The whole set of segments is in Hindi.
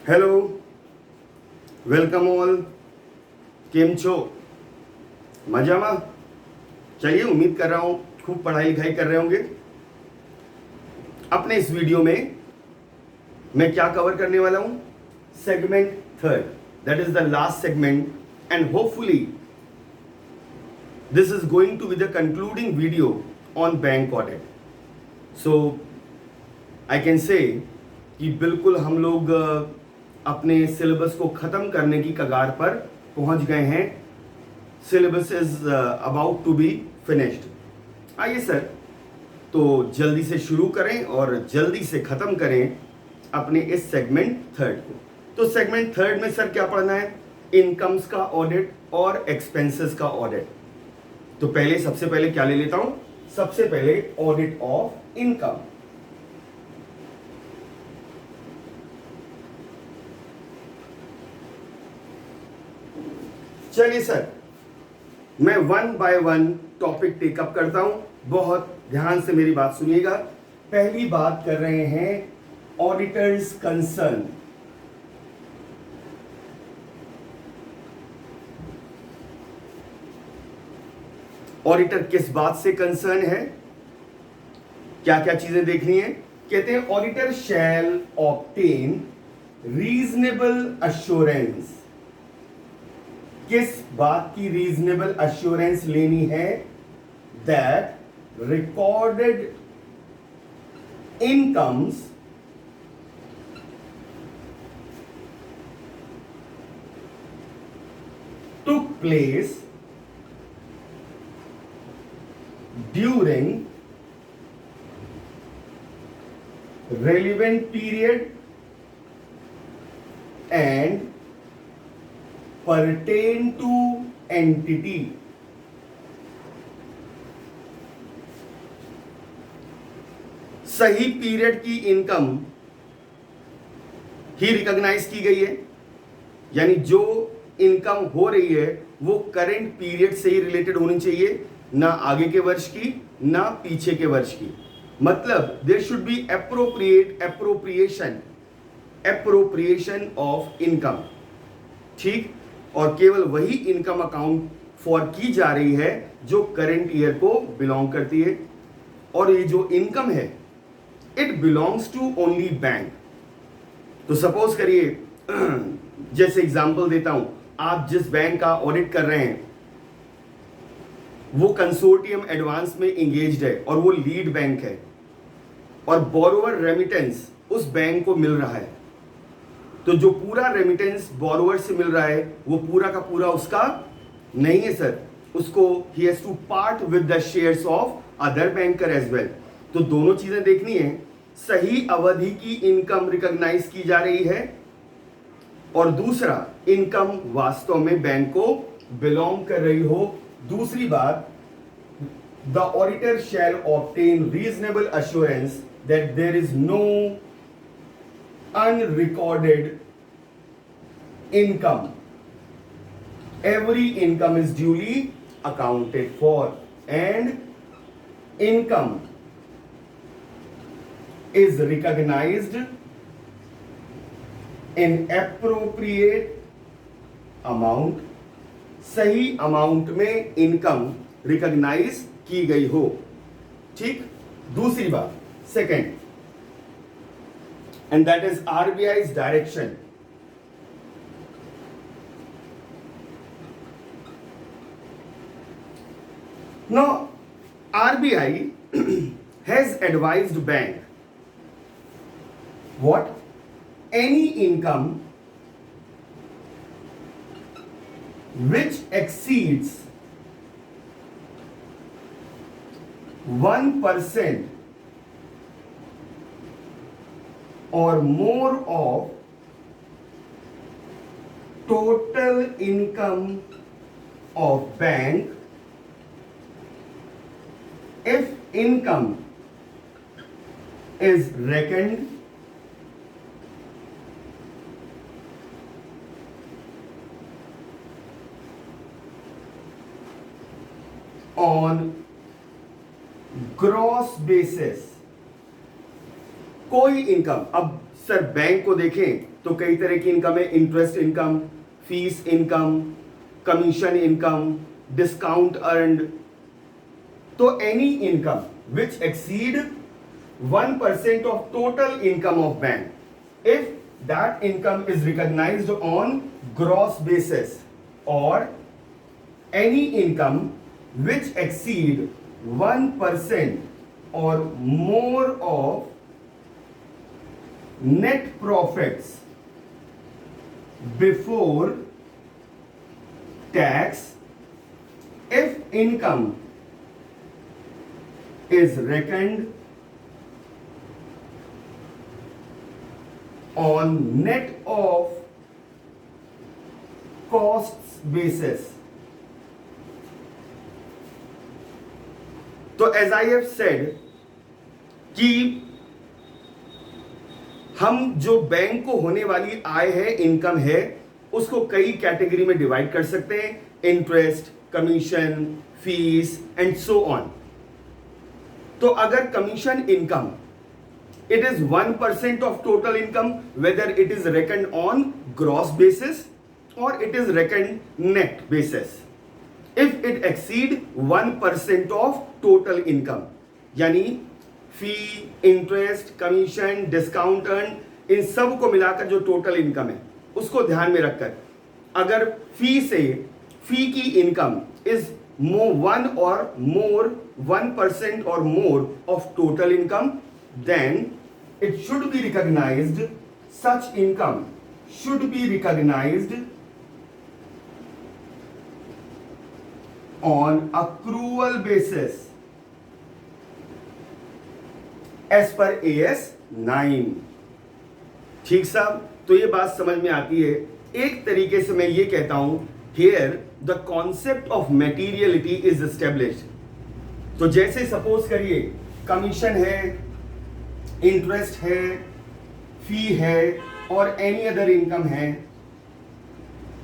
Hello, welcome all. केम छो? मजामा? चलिए, उम्मीद कर रहा हूं खूब पढ़ाई लिखाई कर रहे होंगे। अपने इस वीडियो में मैं क्या कवर करने वाला हूं? Segment third, that is the last segment, and hopefully this is going to be the concluding video on bank audit. So I can say कि बिल्कुल हम लोग अपने सिलेबस को ख़त्म करने की कगार पर पहुंच गए हैं। Syllabus is about to be finished. आइए सर, तो जल्दी से शुरू करें और जल्दी से ख़त्म करें अपने इस सेगमेंट थर्ड को। तो सेगमेंट थर्ड में सर क्या पढ़ना है? इनकम्स का ऑडिट और एक्सपेंसेस का ऑडिट। तो पहले सबसे पहले क्या ले लेता हूं? सबसे पहले ऑडिट ऑफ इनकम। चलिए सर, मैं one by one topic take up करता हूं। बहुत ध्यान से मेरी बात सुनिएगा। पहली बात कर रहे हैं ऑडिटर्स कंसर्न। ऑडिटर किस बात से कंसर्न है? क्या क्या चीजें देखनी है? कहते हैं auditor shall obtain reasonable assurance. किस बात की रीजनेबल अश्योरेंस लेनी है? That recorded incomes took place during relevant period and pertain to entity। सही पीरियड की इनकम ही रिकॉग्नाइज की गई है, यानी जो इनकम हो रही है वो करंट पीरियड से ही रिलेटेड होनी चाहिए, ना आगे के वर्ष की ना पीछे के वर्ष की। मतलब there should be appropriation of income. ठीक, और केवल वही इनकम अकाउंट फॉर की जा रही है जो करंट ईयर को बिलोंग करती है। और ये जो इनकम है it belongs to only bank. तो सपोज करिए, जैसे एग्जांपल देता हूं, आप जिस बैंक का ऑडिट कर रहे हैं वो कंसोर्टियम एडवांस में एंगेज्ड है और वो लीड बैंक है, और बोरोवर रेमिटेंस उस बैंक को मिल रहा है। तो जो पूरा रेमिटेंस बोरोवर से मिल रहा है वो पूरा का पूरा उसका नहीं है सर, उसको ही has to part with the shares of other banker as well. तो दोनों चीजें देखनी है, सही अवधि की इनकम रिकॉग्नाइज की जा रही है, और दूसरा इनकम वास्तव में बैंक को बिलोंग कर रही हो। दूसरी बात, the auditor shall obtain reasonable assurance that there is no unrecorded income. Every income is duly accounted for, and income is recognized in appropriate amount। सही अमाउंट में इनकम रिकॉग्नाइज की गई हो। ठीक, दूसरी बात, second, and that is RBI's direction। Now RBI has advised bank what? Any income which exceeds 1% or more of total income of bank, if income is reckoned on gross basis, कोई इनकम, अब सर बैंक को देखें तो कई तरह की इनकम है, interest income, fees income, commission income, discount earned. तो any income which exceed 1% of total income of bank, if that income is recognized on gross basis, or any income which exceed 1% or more of net profits before tax, if income is reckoned on net of costs basis. तो as I have said कि हम जो बैंक को होने वाली आय है, इनकम है, उसको कई कैटेगरी में डिवाइड कर सकते हैं, interest, commission, fees and so on. तो अगर commission income it is 1% of total income, whether it is reckoned on gross basis or it is reckoned net basis. If it exceed 1% of total income, यानी फी, इंटरेस्ट, कमीशन, डिस्काउंट अर्न, इन सब को मिलाकर जो टोटल इनकम है उसको ध्यान में रखकर अगर फी की income is 1% or more of total income, then it should be recognized, such income should be recognized on accrual basis as per AS 9। ठीक साहब, तो ये बात समझ में आती है। एक तरीके से मैं ये कहता हूं, here the concept of materiality is established। तो जैसे सपोज करिए कमीशन है, इंटरेस्ट है, फी है और एनी अदर इनकम है,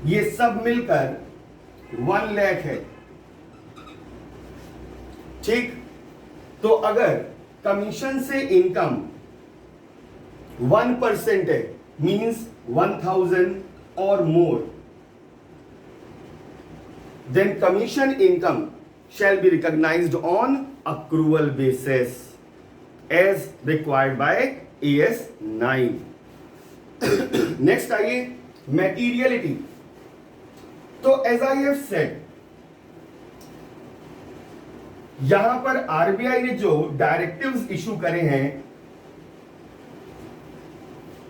ये सब मिलकर 1 लाख है। ठीक, तो अगर कमीशन से इनकम 1% है, मींस 1000 और मोर, then commission income shall be recognized on accrual basis as required by AS 9। Next आइए materiality। तो as I have said, यहां पर आरबीआई ने जो डायरेक्टिव्स इशू करे हैं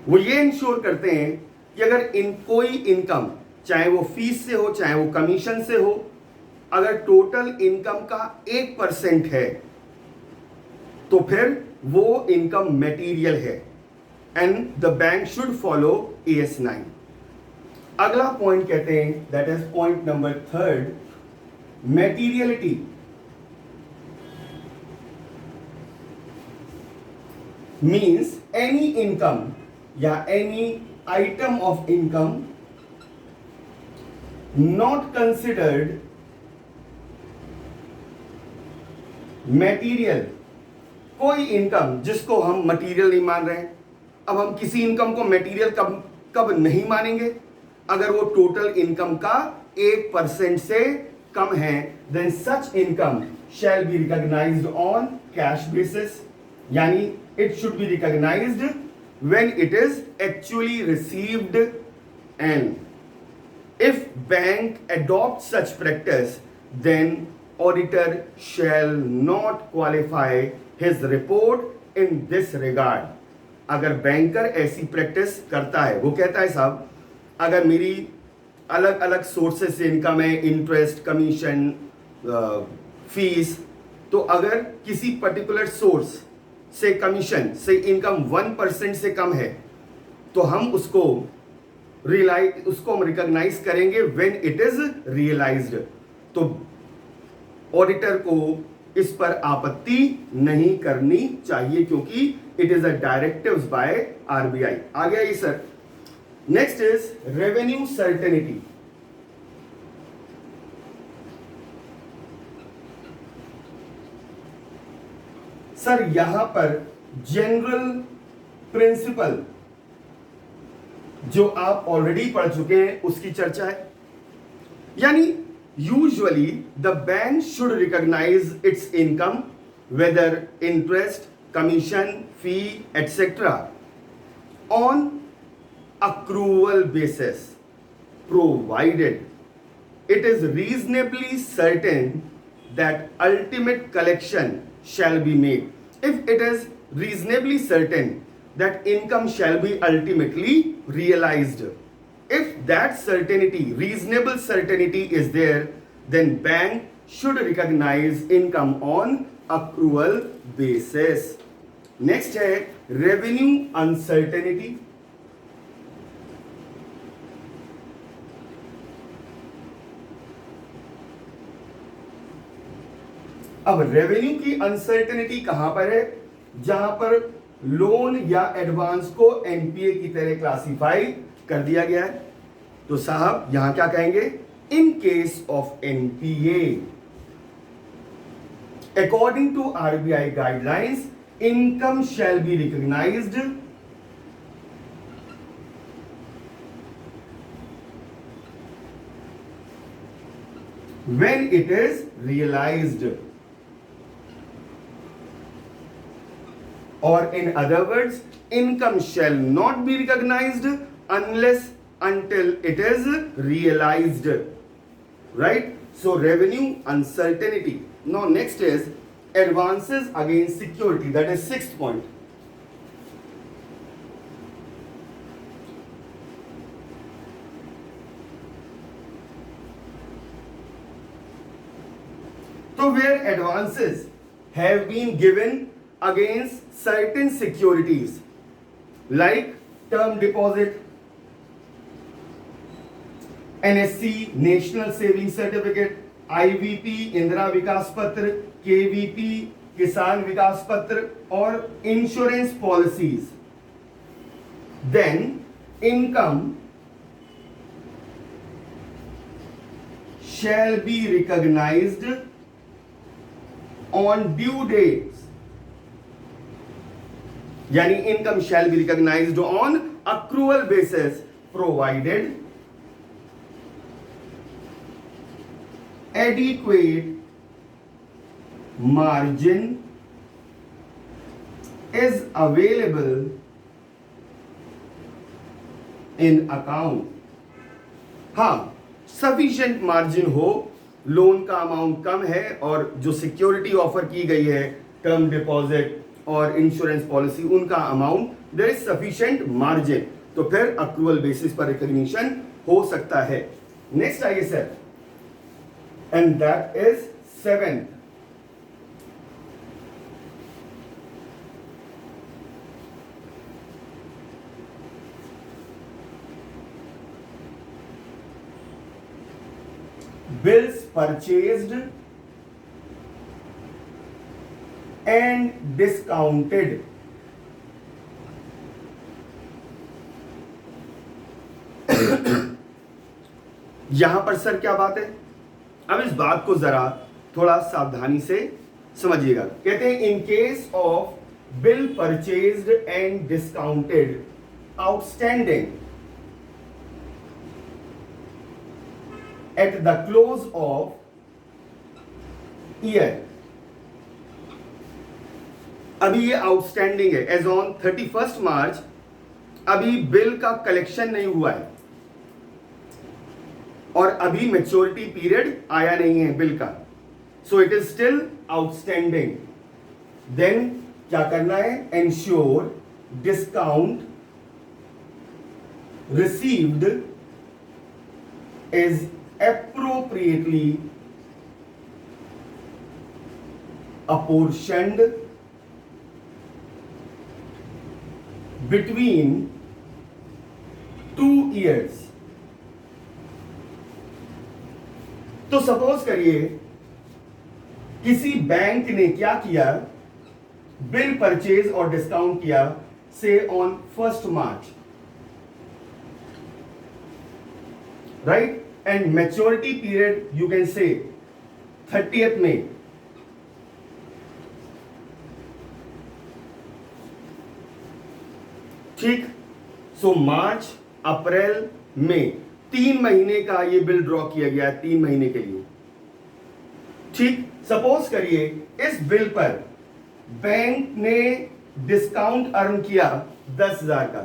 वो ये इंश्योर करते हैं कि अगर कोई इनकम, चाहे वो फीस से हो चाहे वो कमीशन से हो, अगर टोटल इनकम का 1% है तो फिर वो इनकम मटेरियल है and the bank should follow AS 9। अगला पॉइंट कहते हैं, that is point number 3, materiality. Means any income या any item of income not considered material। कोई इनकम जिसको हम मटेरियल नहीं मान रहे हैं। अब हम किसी इनकम को मटेरियल कब नहीं मानेंगे? अगर वो टोटल इनकम का 1% से कम है, then such income shall be recognized on cash basis, यानी it should be recognized when it is actually received, and if bank adopts such practice, then auditor shall not qualify his report in this regard। अगर बैंकर ऐसी प्रैक्टिस करता है, वो कहता है साहब अगर मेरी अलग अलग सोर्सेस से इनकम है, इंटरेस्ट, कमीशन, फीस, तो अगर किसी पर्टिकुलर सोर्स से कमीशन से इनकम 1% से कम है तो हम उसको हम रिकॉग्नाइज करेंगे व्हेन इट इज रियलाइज्ड। तो ऑडिटर को इस पर आपत्ति नहीं करनी चाहिए क्योंकि it is a directives by RBI. आ गया ये sir. Next is revenue certainty. Sir यहां पर जनरल प्रिंसिपल जो आप ऑलरेडी पढ़ चुके हैं उसकी चर्चा है। यानी usually the bank should recognise its income whether interest, commission, fee etcetera on accrual basis provided it is reasonably certain that ultimate collection shall be made. If it is reasonably certain that income shall be ultimately realized, if that certainty, reasonable certainty is there, then bank should recognize income on accrual basis. Next है revenue uncertainty. अब रेवेन्यू की अनसर्टेनिटी कहां पर है? जहां पर लोन या एडवांस को एनपीए की तरह क्लासिफाई कर दिया गया है। तो साहब यहां क्या कहेंगे? In case of NPA according to RBI guidelines income shall be recognised when it is realized, or in other words income shall not be recognized unless until it is realized, right? So revenue uncertainty. Now next is advances against security, that is sixth point. So where advances have been given against certain securities like term deposit, NSC National Savings Certificate, IVP Indira Vikas Patra, KVP Kisan Vikas Patra और insurance policies, then income shall be recognized on due dates. यानी income shall be recognised on accrual basis provided adequate margin is available in account. हाँ, सफिशिएंट मार्जिन हो, लोन का अमाउंट कम है और जो सिक्योरिटी ऑफर की गई है टर्म डिपॉजिट और इंश्योरेंस पॉलिसी उनका amount there is sufficient margin, तो फिर अक्रूवल बेसिस पर रिकॉग्निशन हो सकता है. नेक्स्ट आइए sir, and that is 7th. bills purchased and discounted. यहां पर सर क्या बात है? अब इस बात को जरा थोड़ा सावधानी से समझिएगा. कहते हैं in case of bill purchased and discounted outstanding at the close of year. अभी ये आउटस्टैंडिंग है एज ऑन 31st मार्च, अभी बिल का कलेक्शन नहीं हुआ है और अभी मैच्योरिटी पीरियड आया नहीं है बिल का, so it is still outstanding. Then क्या करना है? Ensure discount received is appropriately apportioned between 2 years. तो सपोज करिए किसी बैंक ने क्या किया, बिल परचेज और डिस्काउंट किया से on 1st March, right, and maturity period you can say 30th May. ठीक। सो मार्च, अप्रैल, मई 3 महीने का ये बिल ड्रॉ किया गया है, 3 महीने के लिए। ठीक। सपोज करिए इस बिल पर बैंक ने डिस्काउंट अर्न किया 10,000 का।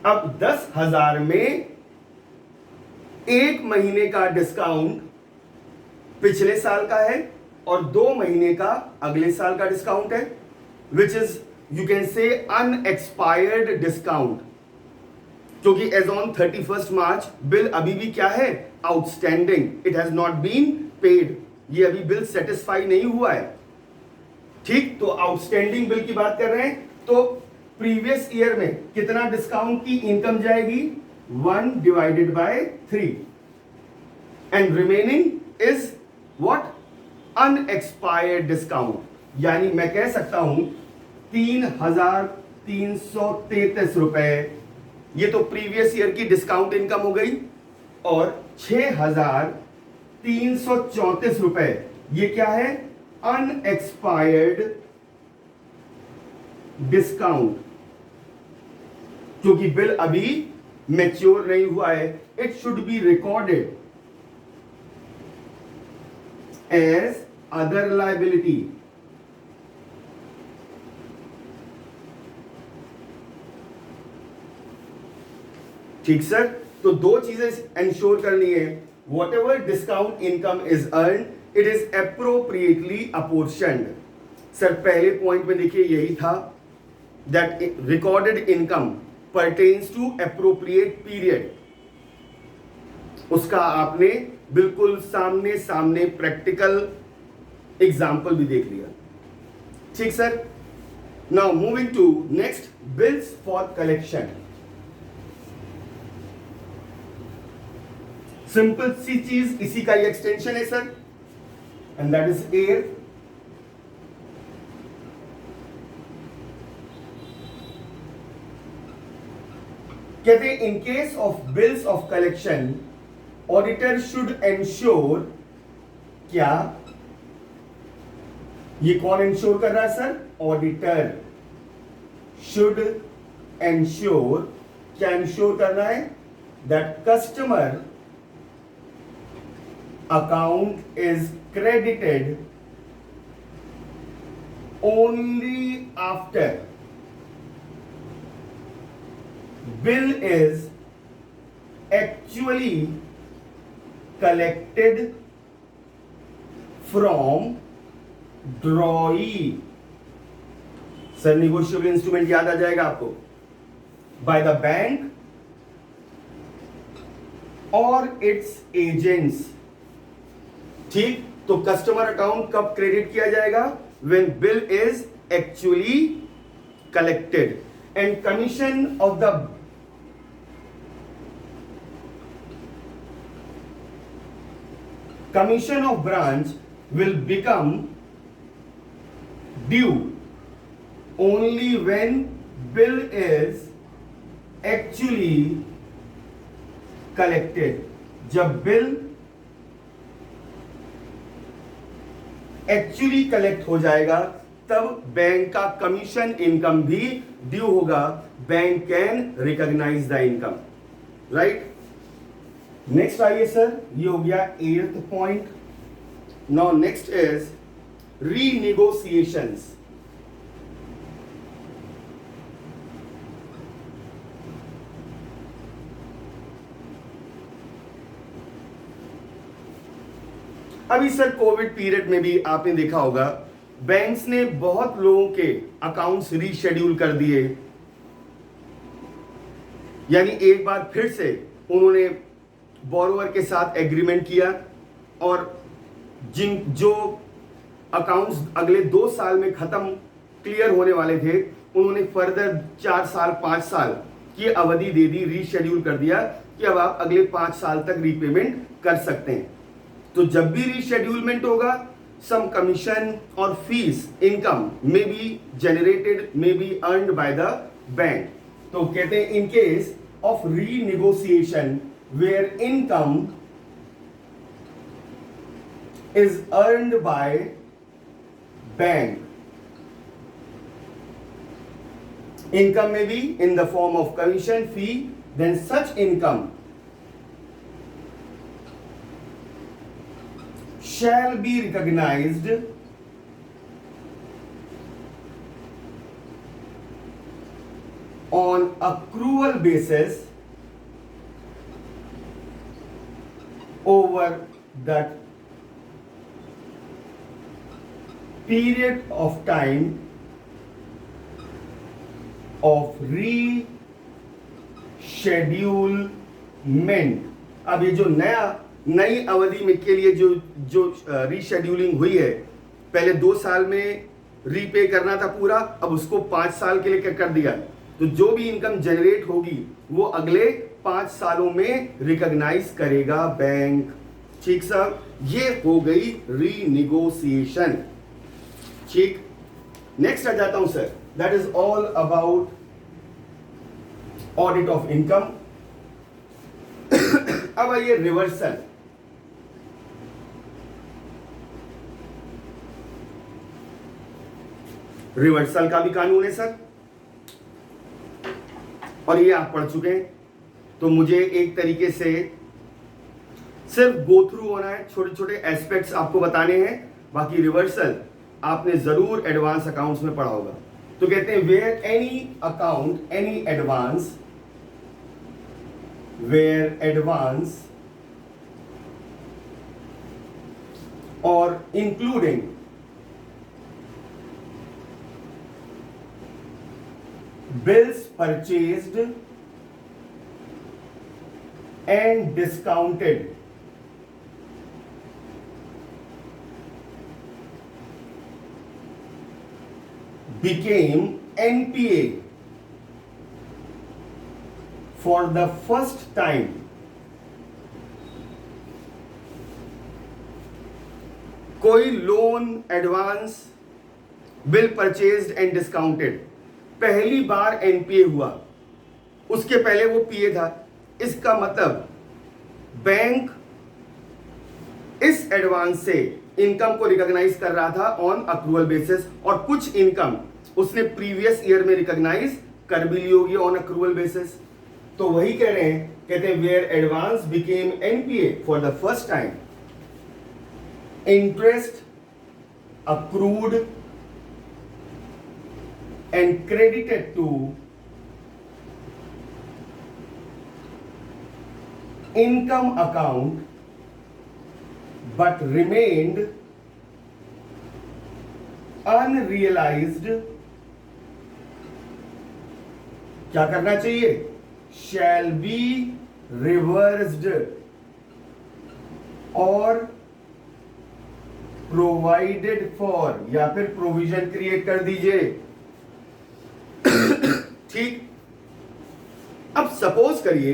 अब 10,000 में 1 महीने का डिस्काउंट पिछले साल का है और 2 महीने का अगले साल का डिस्काउंट है, which is you can say unexpired discount, क्योंकि एज ऑन 31 मार्च बिल अभी भी क्या है, outstanding, it has not been paid, ये अभी बिल सेटिस्फाई नहीं हुआ है। ठीक। तो आउटस्टैंडिंग बिल की बात कर रहे हैं, तो प्रीवियस ईयर में कितना डिस्काउंट की इनकम जाएगी, 1 divided by 3 and remaining is what, unexpired discount. यानी मैं कह सकता हूं 3,333 रुपए, ये तो प्रीवियस ईयर की डिस्काउंट इनकम हो गई, और 6,334 रुपए ये क्या है, अनएक्सपायर्ड डिस्काउंट, क्योंकि बिल अभी मैच्योर नहीं हुआ है। It should be recorded as other liability. ठीक सर। तो 2 चीजें एंश्योर करनी है, whatever discount income is earn, it is appropriately apportioned. Sir पहले पॉइंट में देखिए यही था, that recorded income pertains to appropriate period, उसका आपने बिल्कुल सामने सामने प्रैक्टिकल एग्जाम्पल भी देख लिया। ठीक sir. Now moving to next, bills for collection. Simple सी चीज, इसी का ये एक्सटेंशन है sir, and that is air. कहते हैं in case of bills of collection auditor should ensure, क्या, ये कौन इंश्योर कर रहा है सर, ऑडिटर शुड एंश्योर, क्या इंश्योर करना है, that customer account is credited only after bill is actually collected from drawee। Sir negotiable instrument याद आ जाएगा आपको, by the bank or its agents। ठीक। तो कस्टमर अकाउंट कब क्रेडिट किया जाएगा, when bill is actually collected, and commission of the commission of branch will become due only when bill is actually collected. जब बिल एक्चुअली कलेक्ट हो जाएगा तब बैंक का कमीशन इनकम भी ड्यू होगा, bank can recognise the income, right. Next आइए सर, ये हो गया 8th point. Now next is renegotiations. अभी सर कोविड पीरियड में भी आपने देखा होगा बैंक्स ने बहुत लोगों के अकाउंट्स रीशेड्यूल कर दिए, यानी एक बार फिर से उन्होंने बोरोवर के साथ एग्रीमेंट किया और जो अकाउंट्स अगले 2 साल में खत्म क्लियर होने वाले थे उन्होंने फर्दर 4 साल 5 साल की अवधि दे दी, रीशेड्यूल कर दिया कि अब आप अगले 5 साल तक रीपेमेंट कर सकते हैं। तो जब भी रीशेड्यूलमेंट होगा सम कमीशन और fees income may be generated, may be earned by the bank. तो कहते हैं in case of renegotiation where income is earned by bank income may be in the form of commission, fee, then such income shall be recognized on accrual basis over that period of time of reschedulement. अब ये जो नई अवधि में के लिए जो रीशेड्यूलिंग हुई है, पहले 2 साल में रीपे करना था पूरा, अब उसको 5 साल के लिए कर दिया। तो जो भी इनकम जनरेट होगी वो अगले 5 सालों में रिकॉग्नाइज करेगा बैंक। ठीक सर, ये हो गई रीनिगोशिएशन। ठीक, नेक्स्ट आ जाता हूं sir, that is all about audit of income. अब आइए रिवर्सल। रिवर्सल का भी कानून है सर, और ये आप पढ़ चुके हैं, तो मुझे एक तरीके से सिर्फ गो थ्रू होना है, छोटे छोटे एस्पेक्ट्स आपको बताने हैं। बाकी रिवर्सल आपने जरूर एडवांस अकाउंट्स में पढ़ा होगा। तो कहते हैं where any account, any advance, where advance और including bills purchased and discounted became NPA for the first time कोई loan, advance, bill purchased and discounted पहली बार एनपीए हुआ, उसके पहले वो पीए था। इसका मतलब बैंक इस एडवांस से इनकम को रिकॉग्नाइज कर रहा था ऑन अक्रूवल बेसिस, और कुछ इनकम उसने प्रीवियस ईयर में रिकॉग्नाइज कर भी ली होगी ऑन अक्रूवल बेसिस। तो वही कह रहे हैं, कहते हैं where advance became NPA for the first time, interest accrued and credited to income account but remained unrealized। क्या करना चाहिए? shall be reversed और provided for, या फिर प्रोविजन क्रिएट कर दीजिए। ठीक, अब सपोज करिए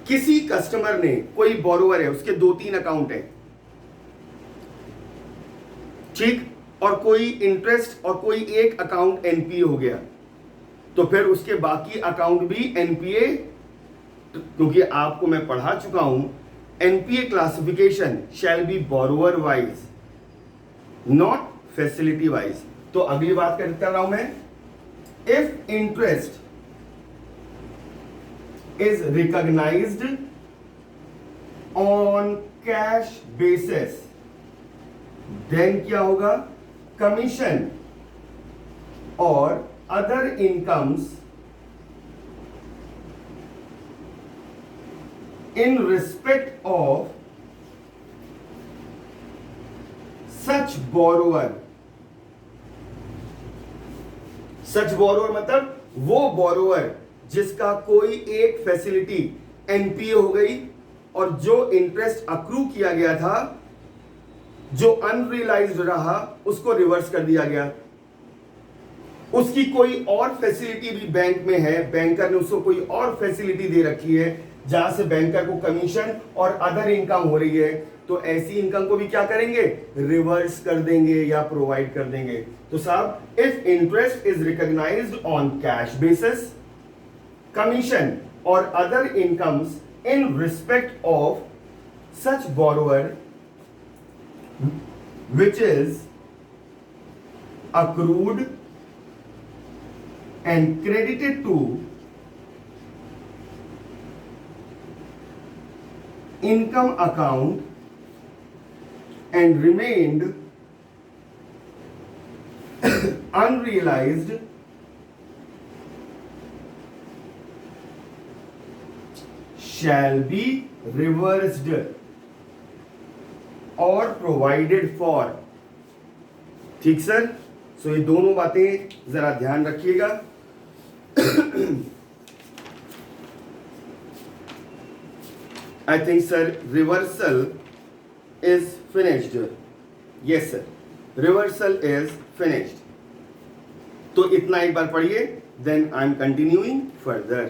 किसी कस्टमर ने, कोई बोरोवर है, उसके 2-3 अकाउंट है, ठीक, और कोई इंटरेस्ट और कोई एक अकाउंट एनपीए हो गया, तो फिर उसके बाकी अकाउंट भी एनपीए, क्योंकि आपको मैं पढ़ा चुका हूं NPA classification shall be borrower wise not facility wise. तो अगली बात कर रहा हूं मैं, if interest is recognised on cash basis, then क्या होगा? कमीशन और other incomes in respect of such borrower, such borrower मतलब वो बोरोवर जिसका कोई एक फैसिलिटी एनपीए हो गई और जो इंटरेस्ट अक्रू किया गया था, जो अनरियलाइज्ड रहा, उसको रिवर्स कर दिया गया। उसकी कोई और फैसिलिटी भी बैंक में है, बैंकर ने उसको कोई और फैसिलिटी दे रखी है जहां से बैंकर को कमीशन और अदर इनकम हो रही है, तो ऐसी इनकम को भी क्या करेंगे? रिवर्स कर देंगे या प्रोवाइड कर देंगे। तो साहब, if interest is recognised on cash basis, commission और other incomes in respect of such borrower which is accrued and credited to income account and remained unrealized shall be reversed or provided for। ठीक सर, सो ये दोनों बातें जरा ध्यान रखिएगा। I think sir reversal is finished। yes sir, reversal is finished। तो इतना एक बार पढ़िए, then I am continuing further।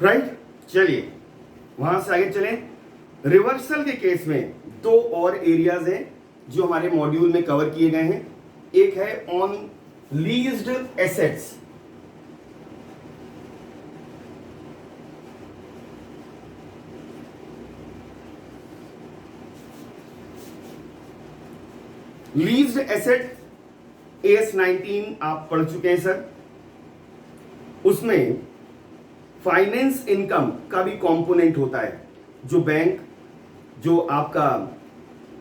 Right, चलिए वहां से आगे चलें। रिवर्सल के केस में दो और एरियाज हैं जो हमारे मॉड्यूल में कवर किए गए हैं। एक है on leased assets, leased asset AS19 आप पढ़ चुके हैं सर। उसमें फाइनेंस इनकम का भी कंपोनेंट होता है। जो बैंक, जो आपका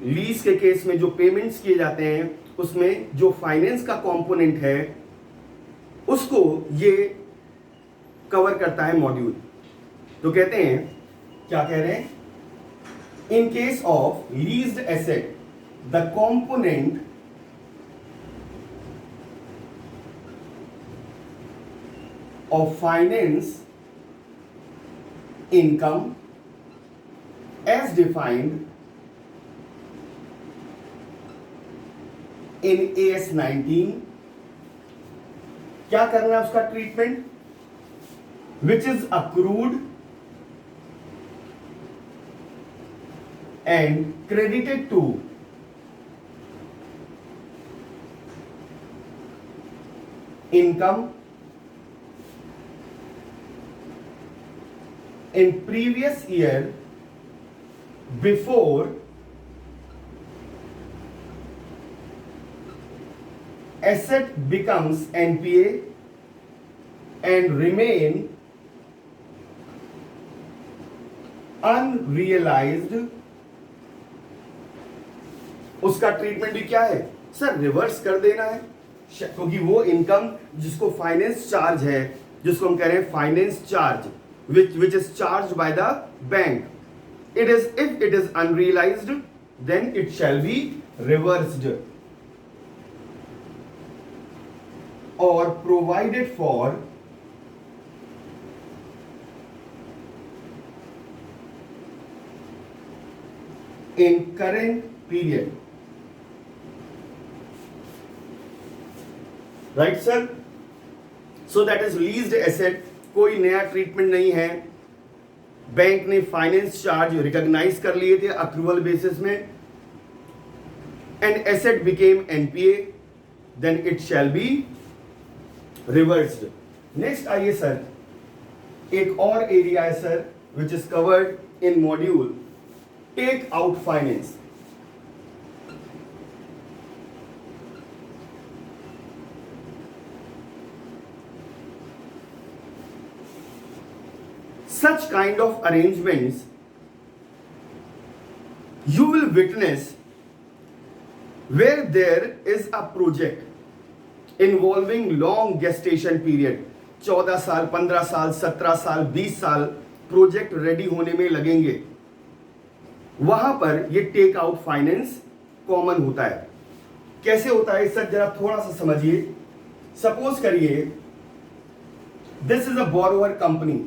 लीज के केस में जो पेमेंट्स किए जाते हैं, उसमें जो फाइनेंस का कंपोनेंट है उसको ये कवर करता है मॉड्यूल। तो कहते हैं, क्या कह रहे हैं, in case of leased asset the component of finance income as defined in AS19, क्या करना है उसका treatment, which is accrued and credited to income in previous year before asset becomes NPA and remain unrealized। उसका ट्रीटमेंट भी क्या है सर, रिवर्स कर देना है, क्योंकि वो इनकम जिसको फाइनेंस चार्ज है, जिसको हम कह रहे हैं finance charge, which is charged by the bank, it is, if it is unrealized then it shall be reversed or provided for in current period। right sir, so that is leased asset, कोई नया ट्रीटमेंट नहीं है। बैंक ने फाइनेंस चार्ज रिकॉग्नाइज कर लिए थे अक्रूवल बेसिस में, and asset became NPA, then it shall be reversed. Next आइए सर, एक और एरिया है sir which is covered in module take out finance. Such kind of arrangements you will witness where there is a project involving long gestation period। 14 साल, 15 साल, 17 साल, 20 साल प्रोजेक्ट रेडी होने में लगेंगे, वहां पर ये टेक आउट फाइनेंस कॉमन होता है। कैसे होता है सर, जरा थोड़ा सा समझिए। सपोज करिए this is a borrower company,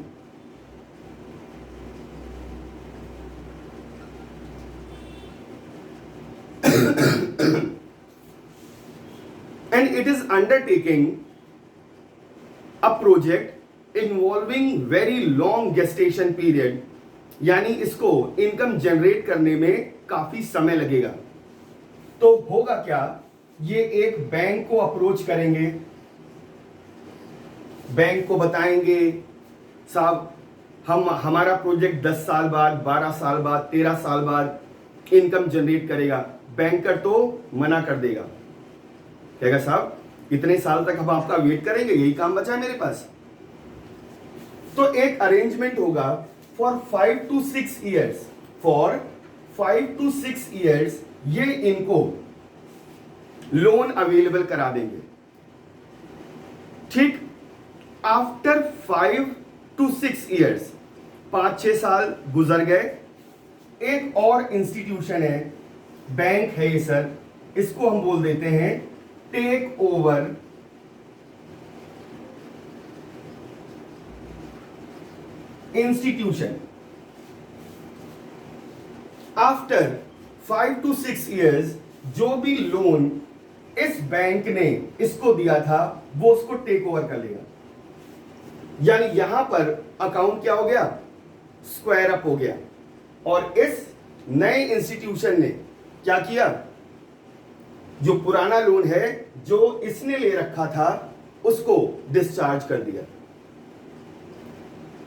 and it is undertaking a project involving very long gestation period, यानी इसको इनकम जनरेट करने में काफी समय लगेगा। तो होगा क्या, ये एक बैंक को अप्रोच करेंगे, बैंक को बताएंगे साहब हमारा प्रोजेक्ट 10 साल बाद, 12 साल बाद, 13 साल बाद इनकम जनरेट करेगा, बैंकर तो मना कर देगा, कहेगा साहब इतने साल तक हम आपका वेट करेंगे, यही काम बचा है मेरे पास। तो एक अरेंजमेंट होगा for 5 to 6 years, for 5 to 6 years ये इनको लोन अवेलेबल करा देंगे। ठीक, आफ्टर 5 to 6 ईयर्स, 5-6 साल गुजर गए, एक और इंस्टीट्यूशन है, बैंक है ये सर, इसको हम बोल देते हैं take over institution. After 5 to 6 years जो भी लोन इस बैंक ने इसको दिया था वो उसको टेक ओवर कर लेगा। यानी यहां पर अकाउंट क्या हो गया, स्क्वायर अप हो गया, और इस नए इंस्टीट्यूशन ने क्या किया, जो पुराना लोन है जो इसने ले रखा था उसको डिस्चार्ज कर दिया।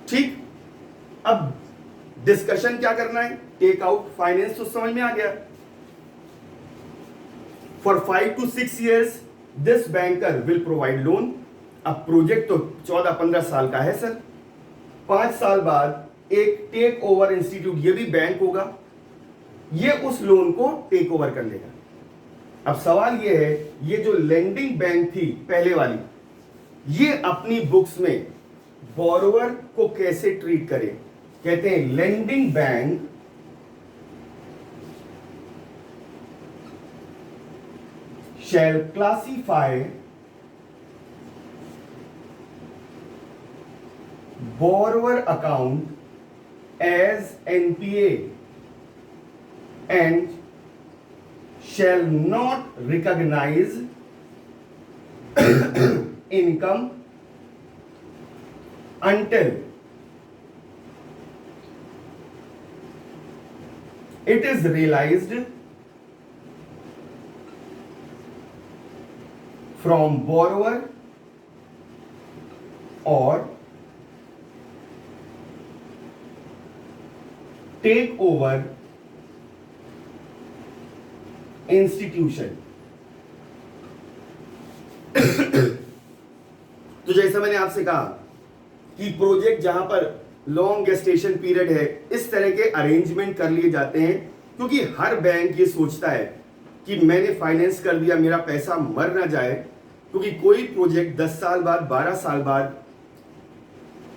ठीक, अब डिस्कशन क्या करना है, टेक आउट फाइनेंस तो समझ में आ गया। For 5 to 6 years this banker will provide loan. अब प्रोजेक्ट तो 14-15 साल का है सर, 5 साल बाद एक टेक ओवर इंस्टीट्यूट, ये भी बैंक होगा, ये उस लोन को टेक ओवर कर लेगा। अब सवाल ये है, ये जो लेंडिंग बैंक थी पहले वाली, ये अपनी बुक्स में बोरोवर को कैसे ट्रीट करे, कहते हैं lending bank shall classify borrower account as NPA and shall not recognize income until it is realized from borrower or take over institution। तो जैसा मैंने आपसे कहा कि प्रोजेक्ट जहां पर लॉन्ग गेस्टेशन पीरियड है, इस तरह के अरेंजमेंट कर लिए जाते हैं, क्योंकि हर बैंक ये सोचता है कि मैंने फाइनेंस कर दिया, मेरा पैसा मर ना जाए, क्योंकि कोई प्रोजेक्ट 10 साल बाद, 12 साल बाद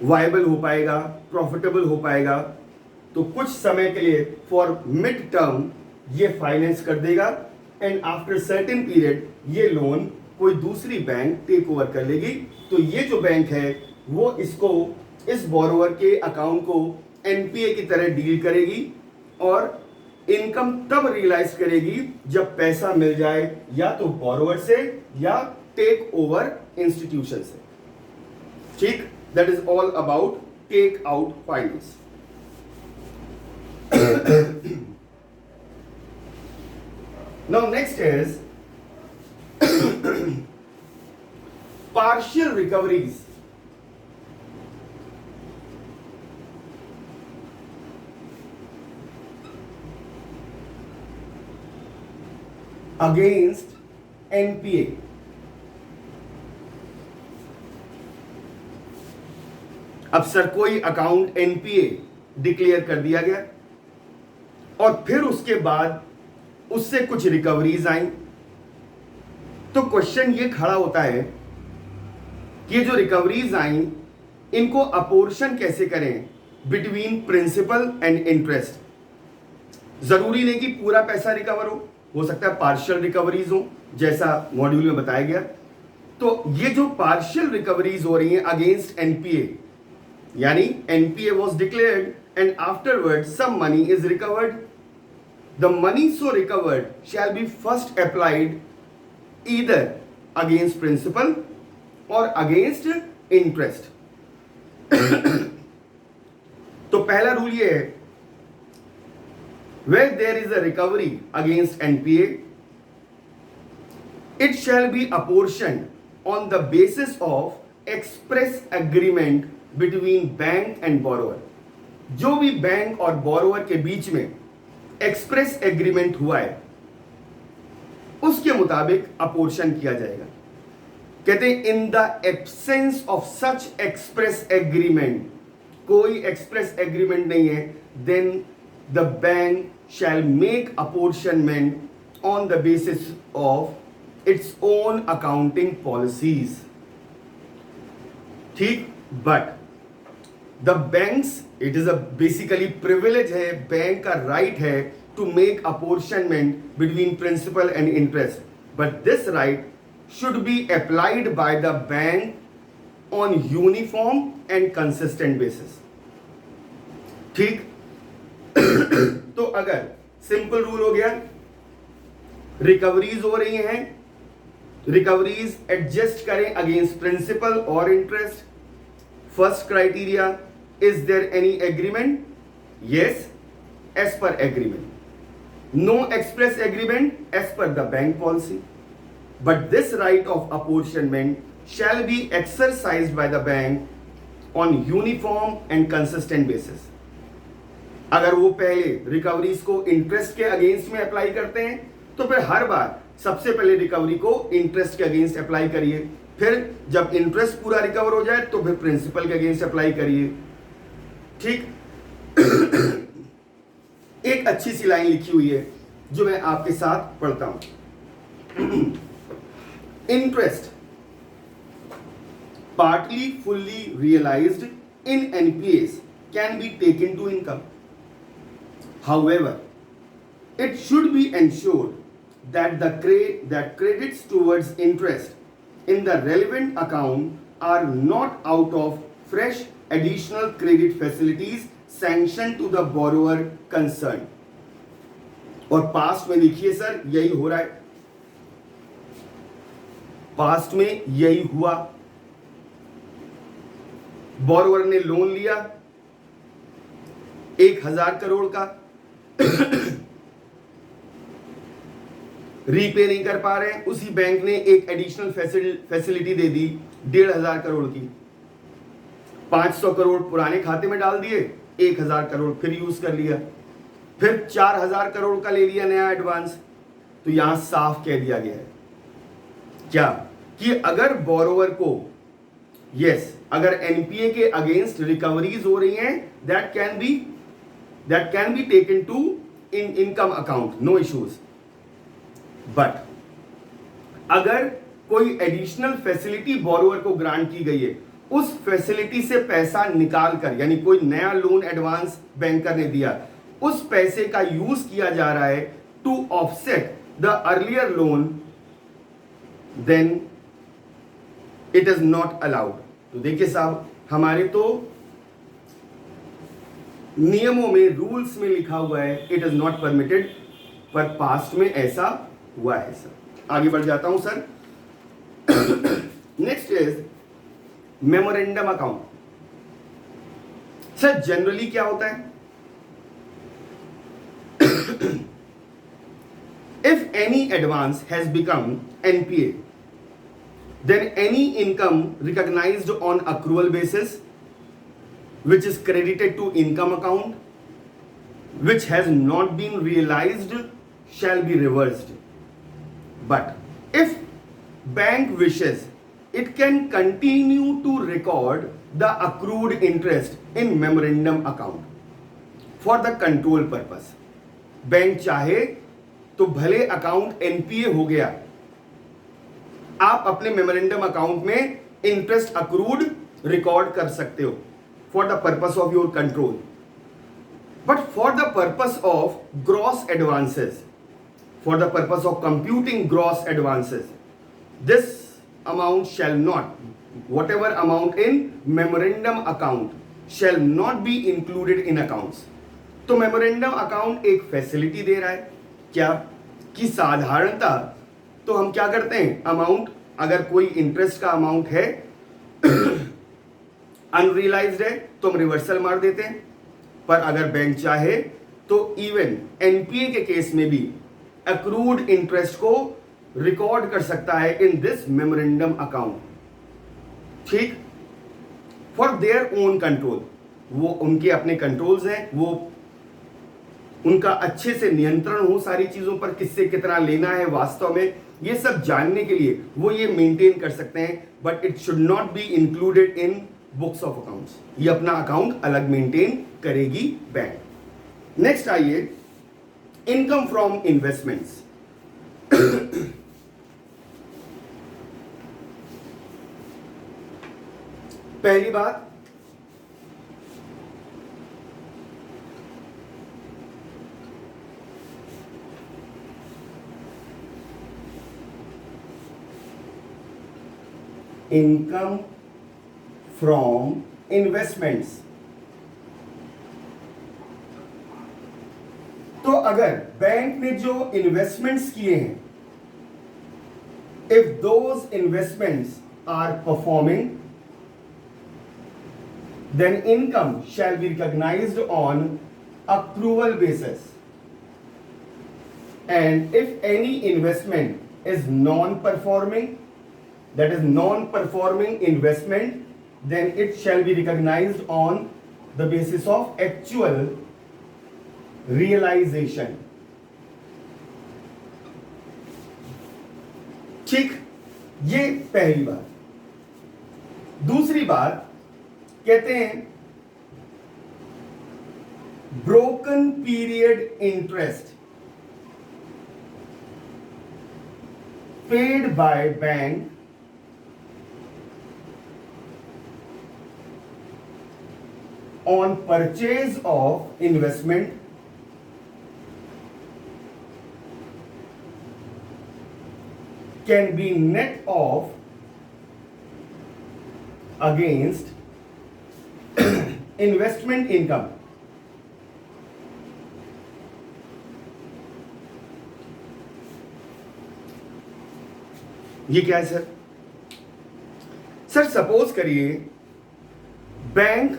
वायबल हो पाएगा, प्रॉफिटेबल हो पाएगा, तो कुछ समय के लिए फॉर मिड टर्म ये फाइनेंस कर देगा, एंड आफ्टर सर्टेन पीरियड ये लोन कोई दूसरी बैंक टेक ओवर कर लेगी। तो ये जो बैंक है वो इसको, इस बोरोवर के अकाउंट को एनपीए की तरह डील करेगी और इनकम तब रियलाइज करेगी जब पैसा मिल जाए, या तो बोरोवर से या टेक ओवर इंस्टीट्यूशन से। ठीक, that is all about tech out finance. Now next is partial recoveries। Against NPA. अब सर कोई अकाउंट एनपीए डिक्लेयर कर दिया गया और फिर उसके बाद उससे कुछ रिकवरीज आई, तो क्वेश्चन ये खड़ा होता है कि ये जो रिकवरीज आई इनको अपोर्शन कैसे करें बिटवीन प्रिंसिपल एंड इंटरेस्ट। जरूरी नहीं कि पूरा पैसा रिकवर हो सकता है पार्शियल रिकवरीज हो, जैसा मॉड्यूल में बताया गया। तो ये जो पार्शियल रिकवरीज हो रही हैं अगेंस्ट एनपीए, यानी NPA was declared and afterward some money is recovered, the money so recovered shall be first applied either against principal और अगेंस्ट इंटरेस्ट। तो पहला रूल ये है, where there is a recovery against NPA, it shall be apportioned on the basis of express agreement between bank and borrower। जो भी बैंक और बोरोवर के बीच में एक्सप्रेस एग्रीमेंट हुआ है उसके मुताबिक अपोर्शन किया जाएगा। कहते हैं in the absence of such express agreement, कोई एक्सप्रेस एग्रीमेंट नहीं है, then the bank shall make apportionment on the basis of its own accounting policies. ठीक, but the banks, it is a basically privilege है, बैंक का राइट है to make apportionment between principal and interest, but this right should be applied by the bank on uniform and consistent basis। ठीक तो अगर सिंपल रूल हो गया, रिकवरीज हो रही हैं, रिकवरीज एडजस्ट करें अगेंस्ट प्रिंसिपल और interest. First criteria, is there any agreement? Yes, as per agreement. No express agreement as per the bank policy, but this right of apportionment shall be exercised by the bank on uniform and consistent basis। अगर वो पहले रिकवरीज को इंटरेस्ट के अगेंस्ट में अप्लाई करते हैं तो फिर हर बार सबसे पहले रिकवरी को इंटरेस्ट के अगेंस्ट अप्लाई करिए, फिर जब इंटरेस्ट पूरा रिकवर हो जाए तो फिर प्रिंसिपल के अगेंस्ट अप्लाई करिए। ठीक एक अच्छी सी लाइन लिखी हुई है जो मैं आपके साथ पढ़ता हूं। Interest partly fully realized in NPAs can be taken to income. However, it should be ensured that that credits towards interest in the relevant account are not out of fresh additional credit facilities sanctioned to the borrower concerned। और पास्ट में देखिए सर यही हो रहा है, पास्ट में यही हुआ। बोरोवर ने लोन लिया 1000 करोड़ का, रीपे नहीं कर पा रहे हैं, उसी बैंक ने एक एडिशनल फैसिलिटी दे दी 1500 करोड़ की। 500 करोड़ पुराने खाते में डाल दिए, 1000 करोड़ फिर यूज कर लिया, फिर 4000 करोड़ का ले लिया नया एडवांस। तो यहां साफ कह दिया गया है क्या कि अगर बोरोवर को अगर एनपीए के अगेंस्ट रिकवरीज हो रही हैं, that can be taken to in income account, no issues. But अगर कोई एडिशनल फैसिलिटी बोरोवर को ग्रांट की गई है, उस फैसिलिटी से पैसा निकाल कर, यानी कोई नया लोन एडवांस बैंकर ने दिया, उस पैसे का यूज किया जा रहा है to offset the earlier loan, then it is not allowed. तो देखिए साहब, हमारे तो नियमों में, रूल्स में लिखा हुआ है इट इज नॉट परमिटेड, पर पास्ट में ऐसा हुआ है सर। आगे बढ़ जाता हूं sir. Next is memorandum account. Sir generally क्या होता है, if any advance has become NPA, then any income recognized on accrual basis which is credited to income account which has not been realized shall be reversed. But if bank wishes, it can continue to record the accrued interest in memorandum account for the control purpose। Bank चाहे तो भले अकाउंट एनपीए हो गया, आप अपने मेमोरेंडम अकाउंट में इंटरेस्ट अक्रूड रिकॉर्ड कर सकते हो for the purpose of your control, but for the purpose of gross advances, for the purpose of computing gross advances, this amount shall not, what ever amount in memorandum account shall not be included in accounts. तो मेमोरेंडम अकाउंट एक फैसिलिटी दे रहा है क्या कि साधारणतः तो हम क्या करते हैं, अमाउंट अगर कोई इंटरेस्ट का अमाउंट है अनरियलाइज्ड है तो हम रिवर्सल मार देते हैं, पर अगर बैंक चाहे तो इवन एनपीए के केस में भी अक्रूड इंटरेस्ट को रिकॉर्ड कर सकता है इन दिस मेमोरेंडम अकाउंट, ठीक, फॉर देयर ओन कंट्रोल। वो उनके अपने कंट्रोल्स हैं, वो उनका अच्छे से नियंत्रण हो सारी चीजों पर, किससे कितना लेना है वास्तव में, ये सब जानने के लिए वो ये मेंटेन कर सकते हैं, but it should not be included in books of accounts. ये अपना अकाउंट अलग मेंटेन करेगी बैंक। नेक्स्ट आइए, इनकम फ्रॉम इन्वेस्टमेंट्स। पहली बात, इनकम फ्रॉम इन्वेस्टमेंट्स। तो अगर बैंक ने जो इन्वेस्टमेंट्स किए हैं, if those investments are performing, then income shall be recognized on accrual basis, and if any investment is non-performing, that is non-performing investment, then it shall be recognized on the basis of actual realization. ठीक, ये पहली बात। दूसरी बात कहते हैं broken period interest paid by bank on purchase of investment can be net of against investment income. ये क्या है सर? सर सपोज करिए बैंक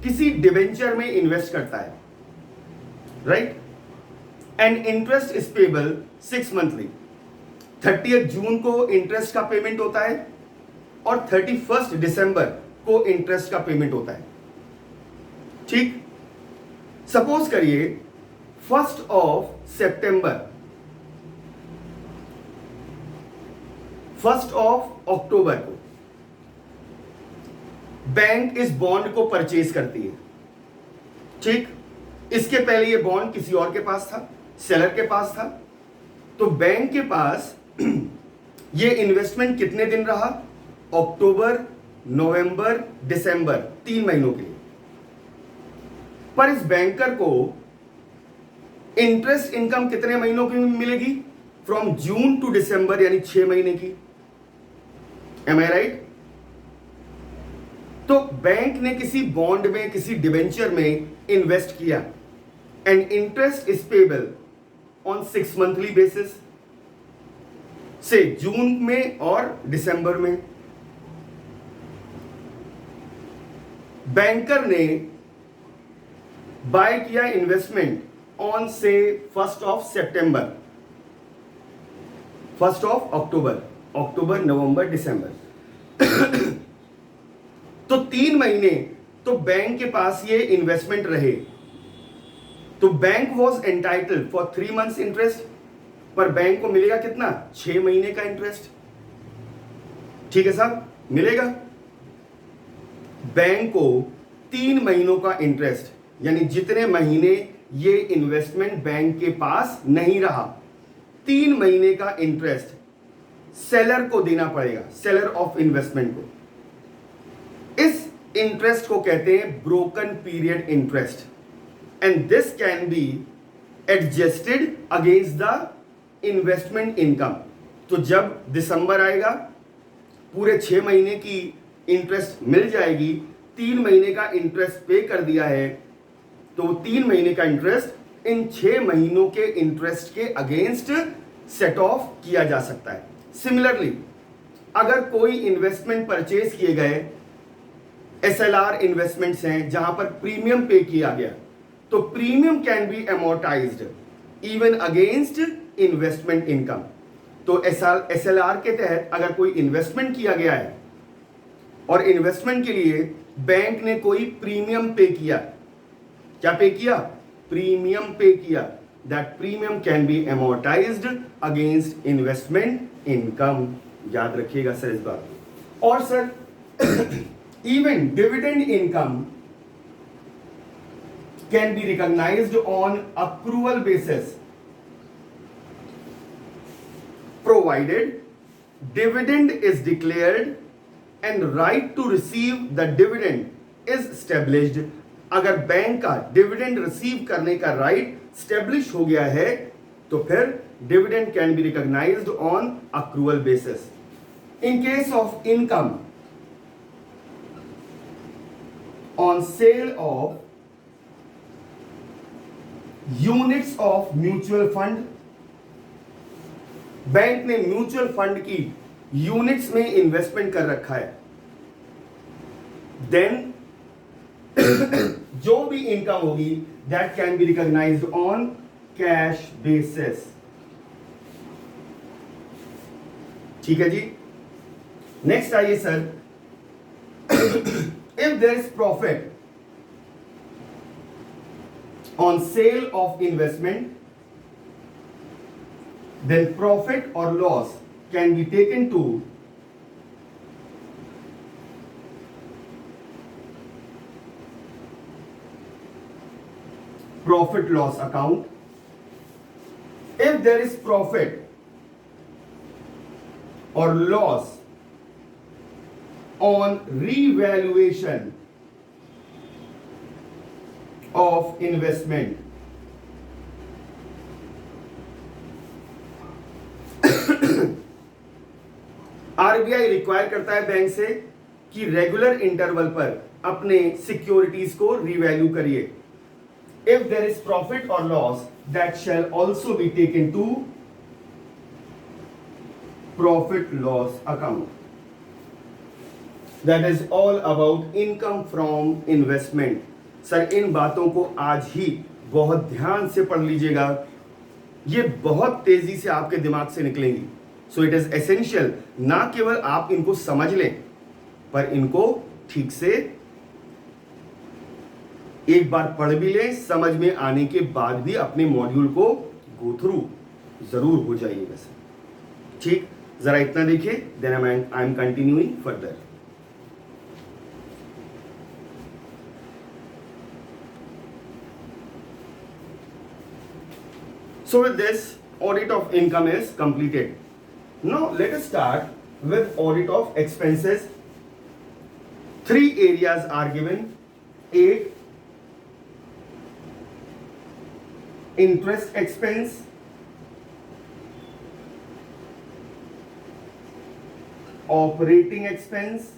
किसी डिवेंचर में इन्वेस्ट करता है, right, and interest is payable 6 monthly. 30 जून को इंटरेस्ट का पेमेंट होता है और 31 दिसंबर को इंटरेस्ट का पेमेंट होता है। ठीक, सपोज करिए 1 सितंबर, 1 अक्टूबर को बैंक इस बॉन्ड को परचेज करती है। ठीक, इसके पहले ये बॉन्ड किसी और के पास था, सेलर के पास था। तो बैंक के पास ये इन्वेस्टमेंट कितने दिन रहा? अक्टूबर, नवंबर, दिसंबर, 3 महीनों के लिए। पर इस बैंकर को इंटरेस्ट इनकम कितने महीनों की मिलेगी? फ्रॉम जून टू दिसंबर, यानी 6 महीने की। एम आई राइट? तो बैंक ने किसी बॉन्ड में, किसी डिवेंचर में इन्वेस्ट किया and interest is payable on 6 monthly basis, से जून में और दिसंबर में। बैंकर ने बाय किया इन्वेस्टमेंट ऑन से 1 सितंबर, 1 अक्टूबर, नवंबर, दिसंबर। तो 3 महीने तो बैंक के पास ये इन्वेस्टमेंट रहे। तो bank was entitled for 3 months interest, पर बैंक को मिलेगा कितना? 6 महीने का इंटरेस्ट। ठीक है साहब, मिलेगा बैंक को 3 महीनों का इंटरेस्ट, यानी जितने महीने ये इन्वेस्टमेंट बैंक के पास नहीं रहा, 3 महीने का इंटरेस्ट सेलर को देना पड़ेगा, सेलर ऑफ इन्वेस्टमेंट को। इस इंटरेस्ट को कहते हैं broken period interest, and this can be adjusted against the investment income. तो जब दिसंबर आएगा, पूरे 6 महीने की इंटरेस्ट मिल जाएगी, 3 महीने का इंटरेस्ट पे कर दिया है, तो 3 महीने का इंटरेस्ट इन 6 महीनों के इंटरेस्ट के अगेंस्ट सेट ऑफ किया जा सकता है। सिमिलरली, अगर कोई इन्वेस्टमेंट परचेज किए गए, एसएलआर इन्वेस्टमेंट्स हैं जहां पर प्रीमियम पे किया गया, तो premium can B amortised even against investment income. तो एसएलआर के तहत अगर कोई इन्वेस्टमेंट किया गया है और इन्वेस्टमेंट के लिए बैंक ने कोई प्रीमियम पे किया, क्या पे किया, प्रीमियम पे किया, that premium can be amortized against investment income. याद रखिएगा सर इस बात को। और sir even dividend income can be recognised on accrual basis provided dividend is declared and right to receive the dividend is established। अगर बैंक का डिविडेंड रिसीव करने का राइट स्टेब्लिश हो गया है तो फिर dividend can be recognised on accrual basis. In case of income on sale of units of mutual fund, bank ने म्यूचुअल फंड की यूनिट्स में इन्वेस्टमेंट कर रखा है, देन जो भी इनकम होगी that can be recognised on cash basis. ठीक है जी। नेक्स्ट आइए sir, if there is profit on sale of investment, then profit or loss can be taken to profit loss account। if there is profit or loss on revaluation of investment, RBI require करता है बैंक से कि रेगुलर इंटरवल पर अपने सिक्योरिटीज को रिवैल्यू करिए। इफ देयर इज प्रॉफिट और loss that shall also be taken to profit loss account. That is all about income from investment. Sir इन बातों को आज ही बहुत ध्यान से पढ़ लीजिएगा, ये बहुत तेजी से आपके दिमाग से निकलेंगी। सो इट इज एसेंशियल, ना केवल आप इनको समझ लें पर इनको ठीक से एक बार पढ़ भी लें, समझ में आने के बाद भी अपने मॉड्यूल को गो थ्रू जरूर हो जाइएगा सर। ठीक, जरा इतना देखिए, then I am continuing further. So with this, audit of income is completed. Now let us start with audit of expenses. 3 areas are given. A, interest expense, operating expense